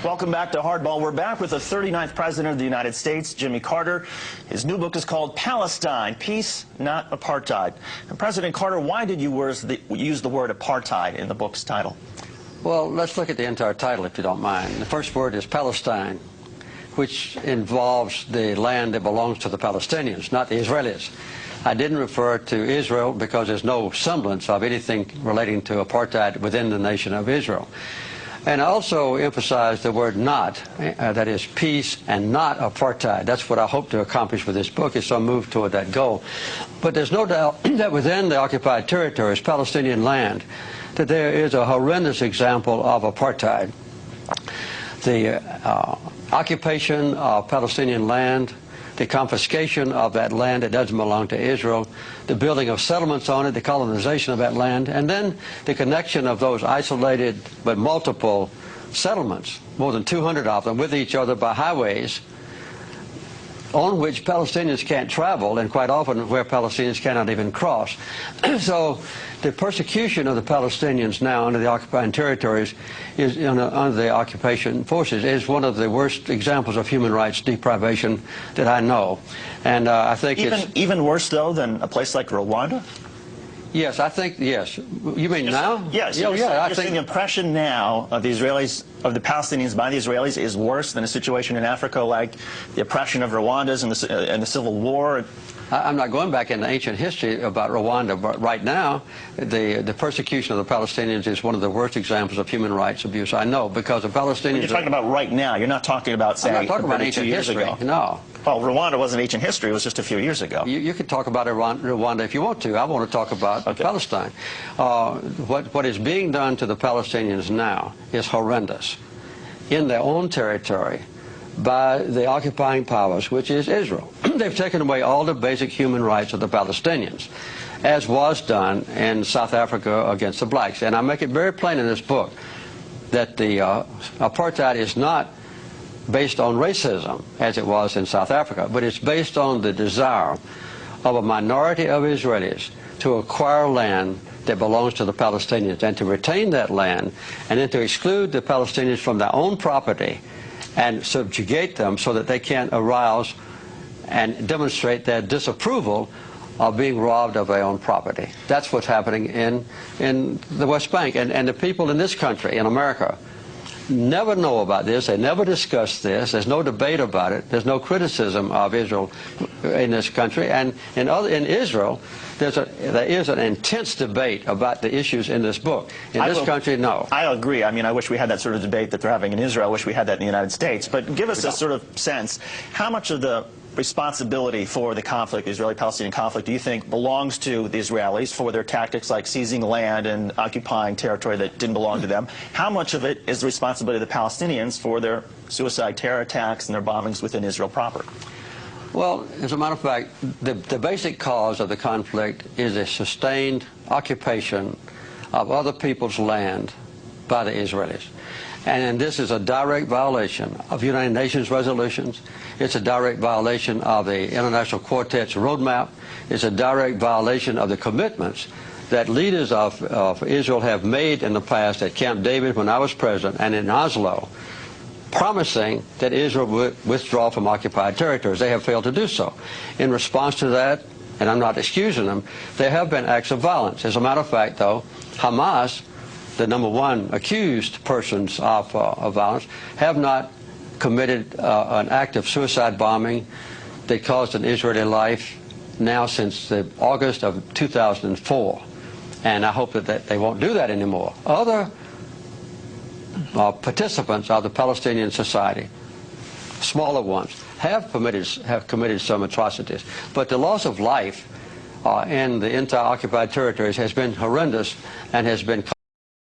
Welcome back to Hardball. We're back with the 39th President of the United States, Jimmy Carter. His new book is called Palestine, Peace, Not Apartheid. And President Carter, why did you use the word apartheid in the book's title? Well, let's look at the entire title, if you don't mind. The first word is Palestine, which involves the land that belongs to the Palestinians, not the Israelis. I didn't refer to Israel because there's no semblance of anything relating to apartheid within the nation of Israel. And I also emphasized the word not, that is peace and not apartheid. That's what I hope to accomplish with this book, is some move toward that goal. But there's no doubt that within the occupied territories, Palestinian land, that there is a horrendous example of apartheid. The occupation of Palestinian land, the confiscation of that land that doesn't belong to Israel, the building of settlements on it, the colonization of that land, and then the connection of those isolated but multiple settlements, more than 200 of them, with each other by highways on which Palestinians can't travel, and quite often where Palestinians cannot even cross. So the persecution of the Palestinians now under the occupied territories, under the occupation forces, is one of the worst examples of human rights deprivation that I know. And I think even worse, though, than a place like Rwanda? Yes, I think, yes. You mean now? Yes. Oh, yeah, I think the impression now of the Israelis, of the Palestinians by the Israelis, is worse than a situation in Africa like the oppression of Rwandans and the Civil War. I'm not going back into ancient history about Rwanda, but right now, the persecution of the Palestinians is one of the worst examples of human rights abuse I know, because the Palestinians... When you're talking about right now. You're not talking about, say, I'm not talking about ancient history. Ago. No. Well, Rwanda wasn't ancient history. It was just a few years ago. You can talk about Rwanda if you want to. I want to talk about Palestine. What is being done to the Palestinians now is horrendous in their own territory by the occupying powers, which is Israel. They've taken away all the basic human rights of the Palestinians, as was done in South Africa against the blacks. And I make it very plain in this book that the apartheid is not based on racism, as it was in South Africa, but it's based on the desire of a minority of Israelis to acquire land that belongs to the Palestinians and to retain that land, and then to exclude the Palestinians from their own property and subjugate them so that they can't arouse and demonstrate their disapproval of being robbed of their own property. That's what's happening in the West Bank. And the people in this country, in America, never know about this. They never discuss this. There's no debate about it. There's no criticism of Israel in this country. And in Israel, there is an intense debate about the issues in this book. In this country, no. I agree. I mean, I wish we had that sort of debate that they're having in Israel. I wish we had that in the United States. But give us a sort of sense, how much of the responsibility for the conflict, the Israeli-Palestinian conflict, do you think belongs to the Israelis for their tactics like seizing land and occupying territory that didn't belong to them? How much of it is the responsibility of the Palestinians for their suicide terror attacks and their bombings within Israel proper? Well, as a matter of fact, the basic cause of the conflict is a sustained occupation of other people's land by the Israelis. And this is a direct violation of United Nations resolutions. It's a direct violation of the International Quartet's roadmap. It's a direct violation of the commitments that leaders of Israel have made in the past at Camp David when I was president and in Oslo, promising that Israel would withdraw from occupied territories. They have failed to do so. In response to that, and I'm not excusing them, there have been acts of violence. As a matter of fact, though, Hamas, the #1 accused persons of violence, have not committed an act of suicide bombing that caused an Israeli life now since August of 2004. And I hope that they won't do that anymore. Other participants of the Palestinian society, smaller ones, have committed some atrocities. But the loss of life in the entire occupied territories has been horrendous and has been